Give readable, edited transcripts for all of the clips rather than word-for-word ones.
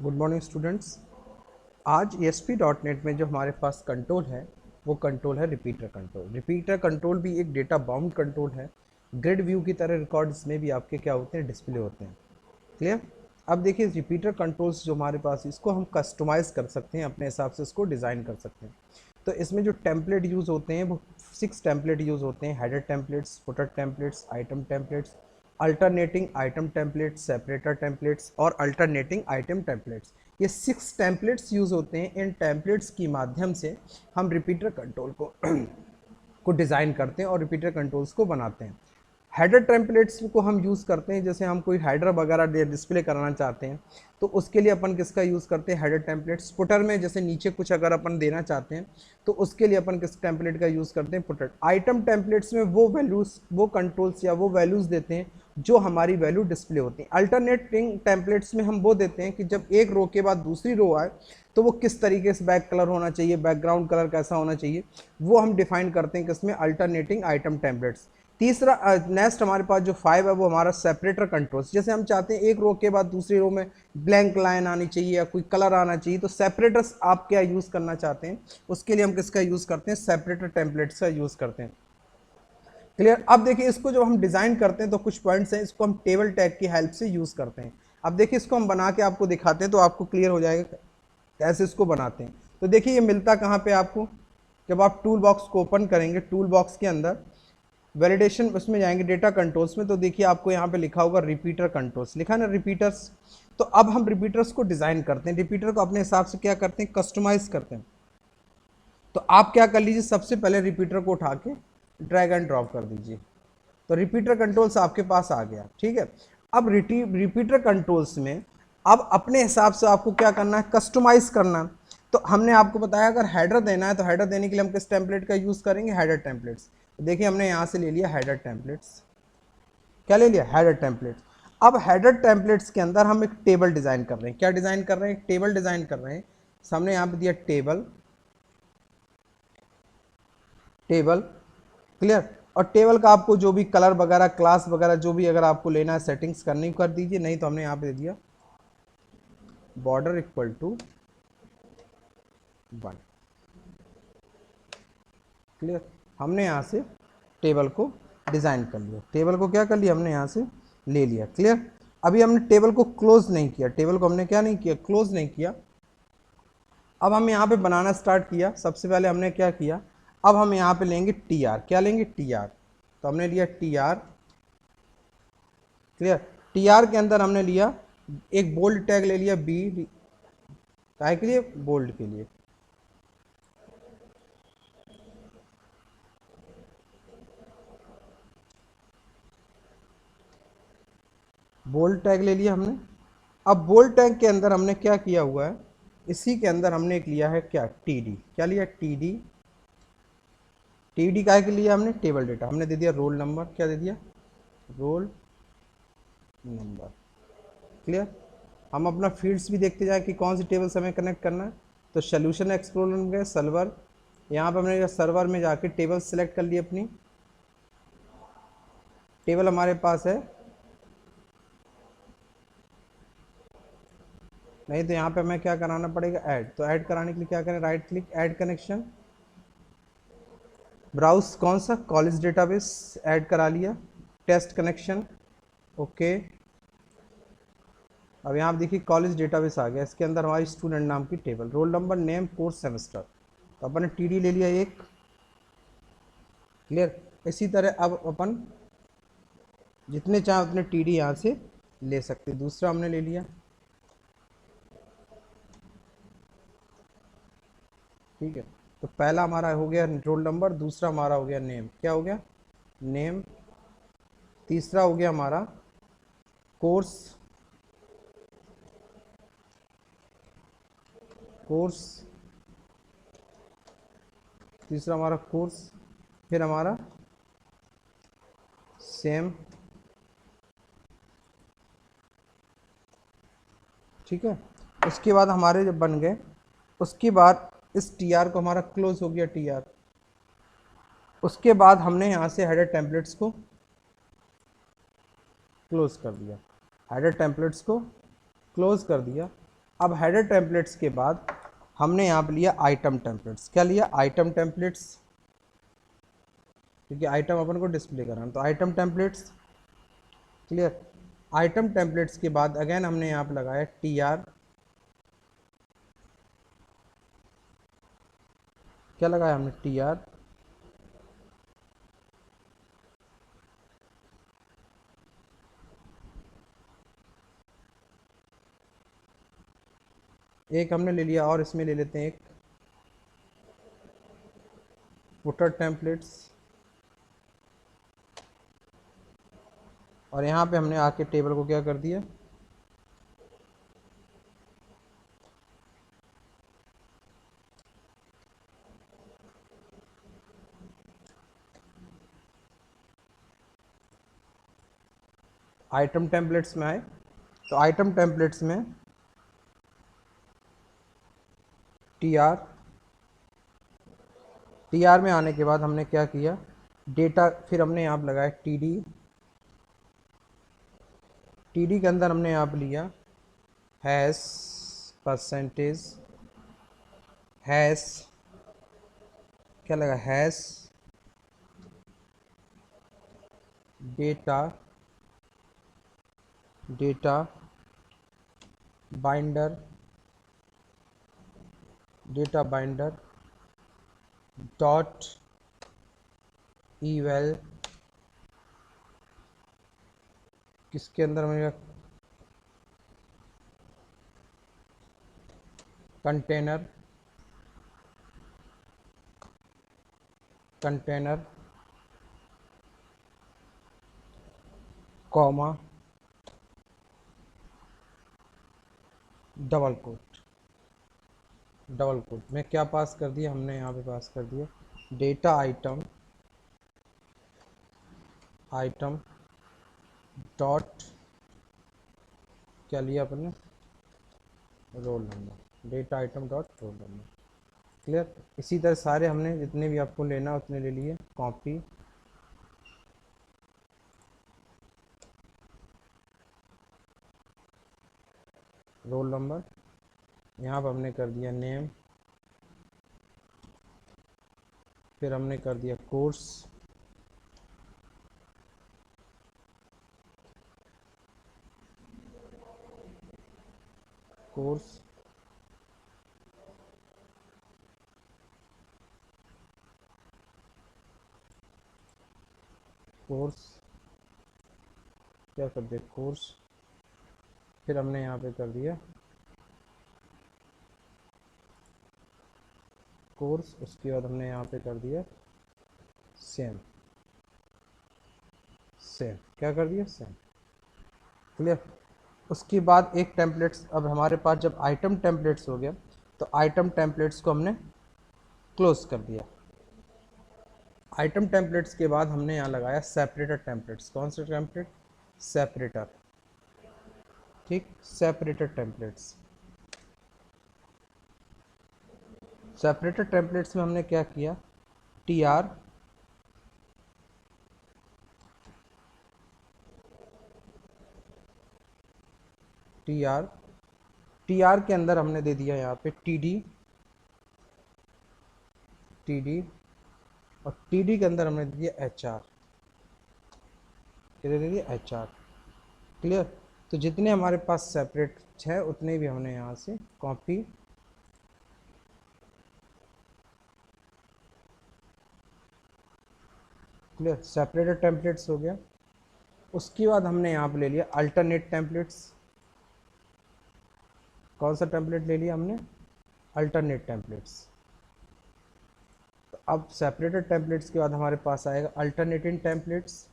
Good morning students. आज ASP.NET में जो हमारे पास कंट्रोल है वो कंट्रोल है रिपीटर कंट्रोल। रिपीटर कंट्रोल भी एक डेटा बाउंड कंट्रोल है। ग्रिड व्यू की तरह रिकॉर्ड्स में भी आपके क्या होते हैं, डिस्प्ले होते हैं। क्लियर। अब देखिए रिपीटर कंट्रोल्स जो हमारे पास, इसको हम कस्टमाइज़ कर सकते हैं, अपने हिसाब से इसको डिज़ाइन कर सकते हैं। तो इसमें जो टेम्पलेट यूज़ होते हैं वो 6 टेम्पलेट यूज़ होते हैं। Header templates, footer templates, item templates, alternating item templates, separator templates और अल्टरनेटिंग आइटम टेम्पलेट्स। ये 6 टेम्पलेट्स यूज़ होते हैं। इन टेम्पलेट्स की माध्यम से हम रिपीटर कंट्रोल को को डिज़ाइन करते हैं और रिपीटर कंट्रोल्स को बनाते हैं। हेडर टेम्पलेट्स को हम यूज़ करते हैं, जैसे हम कोई हेडर वगैरह डिस्प्ले कराना चाहते हैं तो उसके लिए अपन किसका यूज़ करते हैं, हेडर टेम्पलेट्स। फुटर में जैसे नीचे कुछ अगर अपन देना चाहते हैं तो उसके लिए अपन किस टेम्पलेट का यूज़ करते हैं, फुटर। आइटम टेम्पलेट्स में वो वैल्यूज़, वो कंट्रोल्स या वो वैल्यूज़ देते हैं जो हमारी वैल्यू डिस्प्ले होती है। अल्टरनेटिंग टेम्पलेट्स में हम वो देते हैं कि जब एक रो के बाद दूसरी रो आए तो वो किस तरीके से बैक कलर होना चाहिए, बैकग्राउंड कलर कैसा होना चाहिए, वो हम डिफाइन करते हैं किसमें, अल्टरनेटिंग आइटम टेम्पलेट्स। तीसरा नेक्स्ट हमारे पास जो 5 है वो हमारा सेपरेटर कंट्रोल्स। जैसे हम चाहते हैं एक रो के बाद दूसरी रो में ब्लैंक लाइन आनी चाहिए या कोई कलर आना चाहिए, तो सेपरेटर्स आप क्या यूज़ करना चाहते हैं, उसके लिए हम किसका यूज़ करते हैं, सेपरेटर टेम्पलेट्स का यूज़ करते हैं। क्लियर। अब देखिए इसको जब हम डिज़ाइन करते हैं तो कुछ पॉइंट्स हैं, इसको हम टेबल टैग की हेल्प से यूज़ करते हैं। अब देखिए इसको हम बना के आपको दिखाते हैं तो आपको क्लियर हो जाएगा कैसे इसको बनाते हैं। तो देखिए ये मिलता कहाँ पे आपको, जब आप टूल बॉक्स को ओपन करेंगे, टूल बॉक्स के अंदर वैलिडेशन उसमें जाएंगे, डेटा कंट्रोल्स में, तो देखिए आपको यहाँ पे लिखा होगा रिपीटर कंट्रोल्स, लिखा ना रिपीटर्स। तो अब हम रिपीटर्स को डिज़ाइन करते हैं, रिपीटर को अपने हिसाब से क्या करते हैं, कस्टमाइज करते हैं। तो आप क्या कर लीजिए, सबसे पहले रिपीटर को उठा के ड्रैग एंड ड्रॉप कर दीजिए, तो रिपीटर कंट्रोल्स आपके पास आ गया। ठीक है। अब रिपीटर कंट्रोल्स में अब अपने हिसाब से आपको क्या करना है, कस्टमाइज करना है। तो हमने आपको बताया अगर हेडर देना है तो हेडर देने के लिए हम किस टेम्पलेट का यूज़ करेंगे, हेडर टेम्पलेट्स। तो देखिए हमने यहाँ से ले लिया हेडर टेम्पलेट्स, क्या ले लिया, हेडर टेम्पलेट्स। अब हेडर टेम्पलेट्स के अंदर हम एक टेबल डिज़ाइन कर रहे हैं, क्या डिज़ाइन कर रहे हैं, एक टेबल डिज़ाइन कर रहे हैं। हमने यहाँ पे दिया टेबल, टेबल। क्लियर। और टेबल का आपको जो भी कलर वगैरह, क्लास वगैरह जो भी अगर आपको लेना है सेटिंग्स करनी कर दीजिए, नहीं तो हमने यहाँ पे दे दिया बॉर्डर इक्वल टू 1। क्लियर। हमने यहाँ से टेबल को डिज़ाइन कर लिया, टेबल को क्या कर लिया, हमने यहाँ से ले लिया। क्लियर। अभी हमने टेबल को क्लोज नहीं किया, टेबल को हमने क्या नहीं किया, क्लोज नहीं किया। अब हम यहाँ पे बनाना स्टार्ट किया। सबसे पहले हमने क्या किया, अब हम यहाँ पे लेंगे TR, क्या लेंगे, TR। तो हमने लिया TR। क्लियर। TR के अंदर हमने लिया एक बोल्ड टैग ले लिया B, काय के लिए, बोल्ड के लिए। बोल्ड टैग ले लिया हमने। अब बोल्ड टैग के अंदर हमने क्या किया हुआ है, इसी के अंदर हमने एक लिया है क्या, TD, क्या लिया, TD। TD काय के लिए हमने, टेबल डेटा, हमने दे दिया रोल नंबर, क्या दे दिया, रोल नंबर। क्लियर। हम अपना फील्ड्स भी देखते जाए कि कौन सी टेबल से हमें कनेक्ट करना है। तो सोल्यूशन एक्सप्लोरर में गए, सर्वर, यहाँ पर हमने सर्वर में जाके टेबल सेलेक्ट कर ली अपनी, टेबल हमारे पास है। नहीं तो यहाँ पे हमें क्या कराना पड़ेगा, ऐड। तो ऐड कराने के लिए क्या करें, right click, add connection, browse कौन सा, कॉलेज डेटाबेस, ऐड करा लिया, टेस्ट कनेक्शन, ओके। अब यहाँ देखिए कॉलेज डेटाबेस आ गया, इसके अंदर हमारी स्टूडेंट नाम की table, roll number, name, course, semester. तो अपन ने TD ले लिया एक। क्लियर। इसी तरह अब अपन जितने चाहे उतने TD यहाँ से ले सकते। दूसरा हमने ले लिया, ठीक है। तो पहला हमारा हो गया रोल नंबर, दूसरा हमारा हो गया नेम, क्या हो गया, नेम। तीसरा हो गया हमारा कोर्स, कोर्स, तीसरा हमारा कोर्स, फिर हमारा सेम। ठीक है। उसके बाद हमारे जब बन गए, उसके बाद इस TR को हमारा क्लोज हो गया, TR। उसके बाद हमने यहाँ से हेडर टेम्पलेट्स को क्लोज कर दिया, हेडर टेम्पलेट्स को क्लोज कर दिया। अब हेडर टेम्पलेट्स के बाद हमने यहाँ पे लिया आइटम टेम्पलेट्स। क्या लिया? आइटम टेम्पलेट्स, क्योंकि आइटम अपन को डिस्प्ले कराना, तो item templates. Clear? Item templates के बाद अगेन हमने यहाँ पे लगाया TR। क्या लगाया हमने? TR। एक हमने ले लिया और इसमें ले लेते हैं एक फुटर टेम्पलेट्स, और यहाँ पे हमने आके टेबल को क्या कर दिया? आइटम टेम्पलेट्स में आए, तो आइटम टेम्पलेट्स में TR। TR में आने के बाद हमने क्या किया? डेटा, फिर हमने यहाँ पे लगाया TD। TD के अंदर हमने यहाँ पे लिया हैश, परसेंटेज, हैश, क्या लगा? Hash data, data binder, data binder dot eval, किसके अंदर हमें container, container comma double quote. Double quote में क्या पास कर दिया हमने? यहाँ पे पास कर दिया डेटा आइटम, आइटम डॉट, क्या लिया अपन ने? Roll number, data item dot roll number. Clear? इसी तरह सारे हमने जितने भी आपको लेना उतने ले लिए। कॉपी, रोल नंबर, यहाँ पर हमने कर दिया नेम, फिर हमने कर दिया कोर्स, कोर्स, कोर्स, क्या कर दिया? कोर्स। फिर हमने यहाँ पे कर दिया कोर्स, उसके बाद हमने यहाँ पे कर दिया सेम, सेम, क्या कर दिया? सेम। क्लियर? उसके बाद एक टेम्पलेट्स, अब हमारे पास जब आइटम टेम्पलेट्स हो गया तो आइटम टेम्पलेट्स को हमने क्लोज कर दिया। आइटम टेम्पलेट्स के बाद हमने यहाँ लगाया सेपरेटर टेम्पलेट्स। कौन सा टेम्पलेट? सेपरेटर। ठीक, सेपरेटर टेम्पलेट्स। सेपरेटर टेम्पलेट्स में हमने क्या किया? TR, TR, TR के अंदर हमने दे दिया यहाँ पे TD, TD, और TD के अंदर हमने दे दिया HR। क्या दे दिया? HR। क्लियर? तो जितने हमारे पास सेपरेट है उतने भी हमने यहाँ से कॉपी, क्लियर? सेपरेटेड टेम्पलेट्स हो गया। उसके बाद हमने यहाँ पे ले लिया अल्टरनेट टेम्पलेट्स। कौन सा टेम्पलेट ले लिया हमने? Alternate templates. तो अब सेपरेटेड टेम्पलेट्स के बाद हमारे पास आएगा अल्टरनेटिंग टेम्पलेट्स।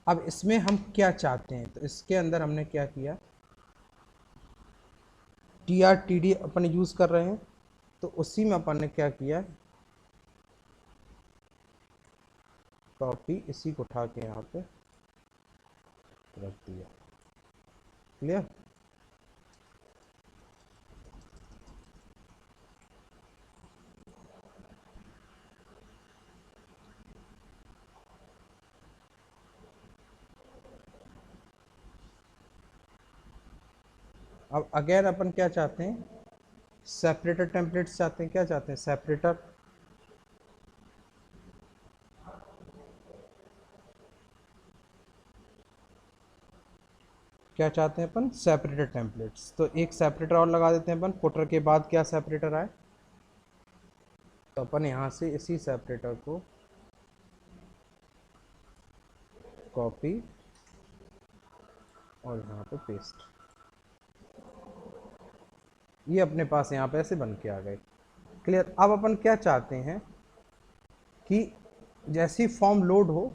अब इसमें हम क्या चाहते हैं, तो इसके अंदर हमने क्या किया? TR TD अपन यूज़ कर रहे हैं, तो उसी में अपन ने क्या किया? कॉपी, इसी को उठा के यहाँ पे रख दिया। क्लियर? अब अगेन अपन क्या चाहते हैं, सेपरेटर टेम्पलेट्स चाहते हैं। क्या चाहते हैं, सेपरेटर। क्या चाहते हैं अपन, सेपरेटर टेम्पलेट्स। तो एक सेपरेटर और लगा देते हैं अपन, फुटर के बाद क्या सेपरेटर आए, तो अपन यहाँ से इसी सेपरेटर को कॉपी और यहाँ पे पेस्ट, ये अपने पास यहाँ पे ऐसे बन के आ गए। क्लियर। अब अपन क्या चाहते हैं कि जैसी फॉर्म लोड हो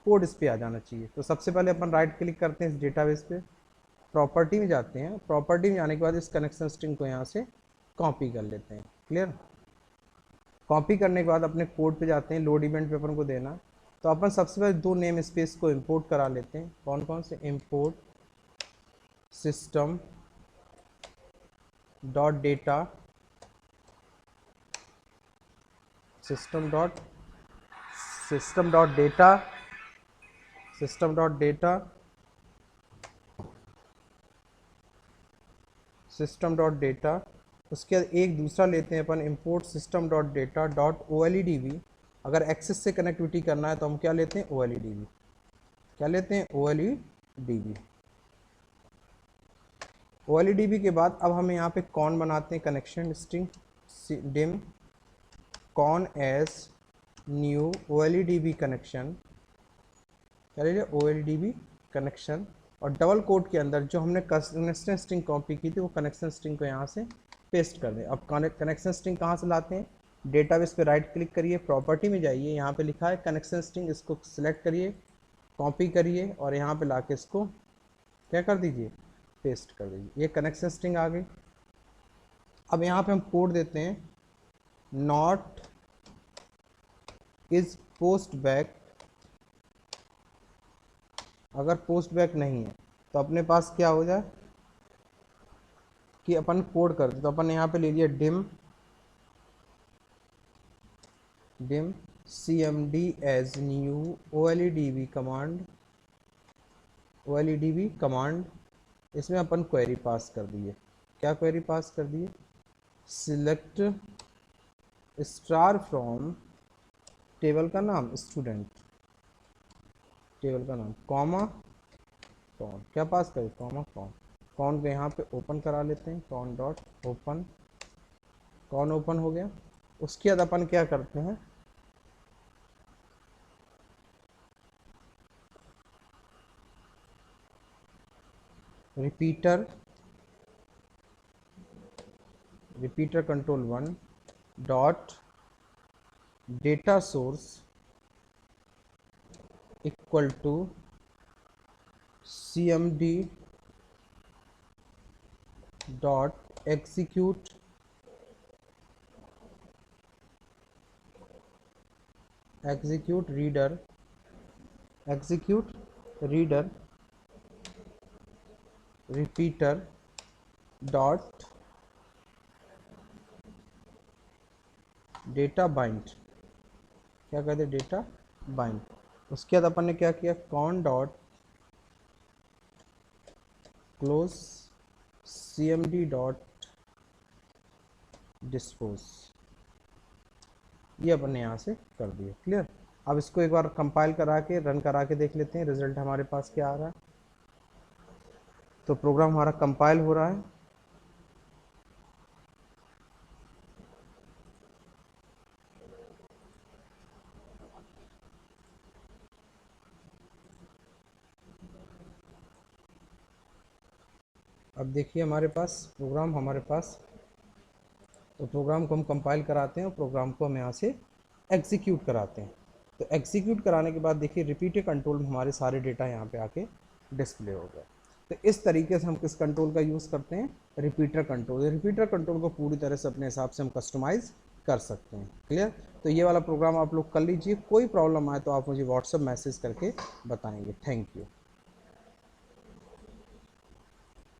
कोड इस पे आ जाना चाहिए। तो सबसे पहले अपन राइट क्लिक करते हैं इस डेटाबेस पे, प्रॉपर्टी में जाते हैं, प्रॉपर्टी में जाने के बाद इस कनेक्शन स्ट्रिंग को यहाँ से कॉपी कर लेते हैं। क्लियर। कॉपी करने के बाद अपने कोड पे जाते हैं, लोड इवेंट पे अपन को देना। तो अपन सबसे पहले दो नेम स्पेस को इंपोर्ट करा लेते हैं। कौन कौन से, import system dot data, system dot data, system dot data, system dot data. उसके बाद एक दूसरा लेते हैं अपन, import system dot data dot OLEDB। अगर एक्सेस से कनेक्टिविटी करना है तो हम क्या लेते हैं, OLEDB। क्या लेते हैं, OLEDB। OLEDB के बाद अब हम यहाँ पे कौन बनाते हैं, कनेक्शन स्ट्रिंग डिम कौन एज न्यू OLEDB कनेक्शन। क्या ले लिया, OLEDB कनेक्शन। और डबल कोड के अंदर जो हमने कनेक्शन स्ट्रिंग कॉपी की थी वो कनेक्शन स्ट्रिंग को यहाँ से पेस्ट कर दें। अब कनेक्शन स्ट्रिंग कहाँ से लाते हैं, डेटाबेस पे राइट क्लिक करिए, प्रॉपर्टी में जाइए, यहाँ पे लिखा है कनेक्शन स्ट्रिंग, इसको सिलेक्ट करिए, कॉपी करिए और यहाँ पे लाके इसको क्या कर दीजिए, पेस्ट कर दीजिए। ये कनेक्शन स्ट्रिंग आ गई। अब यहाँ पे हम कोड देते हैं, नॉट इज पोस्ट बैक। अगर पोस्ट बैक नहीं है तो अपने पास क्या हो जाए कि अपन कोड कर दे। तो अपन यहाँ पे ले लिया dim cmd as new OLEDB command. इसमें अपन क्वेरी पास कर दिए। क्या क्वेरी पास कर दिए, सिलेक्ट स्टार फ्रॉम टेबल का नाम स्टूडेंट, टेबल का नाम कॉमा कौन। क्या पास करें, कॉमा कौन। कौन को यहाँ पे ओपन करा लेते हैं, कौन डॉट ओपन, कौन ओपन हो गया। उसके बाद अपन क्या करते हैं, repeater control 1 dot data source equal to cmd dot execute reader repeater dot data bind. क्या कहते हैं, डेटा बाइंड। उसके बाद अपन ने क्या किया, cone dot close cmd dot dispose. ये अपन ने यहाँ से कर दिया। क्लियर। अब इसको एक बार कंपाइल करा के रन करा के देख लेते हैं रिजल्ट हमारे पास क्या आ रहा है। तो प्रोग्राम हमारा कंपाइल हो रहा है। अब देखिए हमारे पास प्रोग्राम, तो प्रोग्राम को हम कंपाइल कराते हैं और प्रोग्राम को हम यहाँ से एग्जीक्यूट कराते हैं। तो एग्जीक्यूट कराने के बाद देखिए रिपीटर कंट्रोल में हमारे सारे डेटा यहाँ पे आके डिस्प्ले हो गए। तो इस तरीके से हम किस कंट्रोल का यूज़ करते हैं, रिपीटर कंट्रोल। रिपीटर कंट्रोल को पूरी तरह से अपने हिसाब से हम कस्टमाइज़ कर सकते हैं। क्लियर। तो ये वाला प्रोग्राम आप लोग कर लीजिए। कोई प्रॉब्लम आए तो आप मुझे व्हाट्सएप मैसेज करके बताएंगे। Thank you.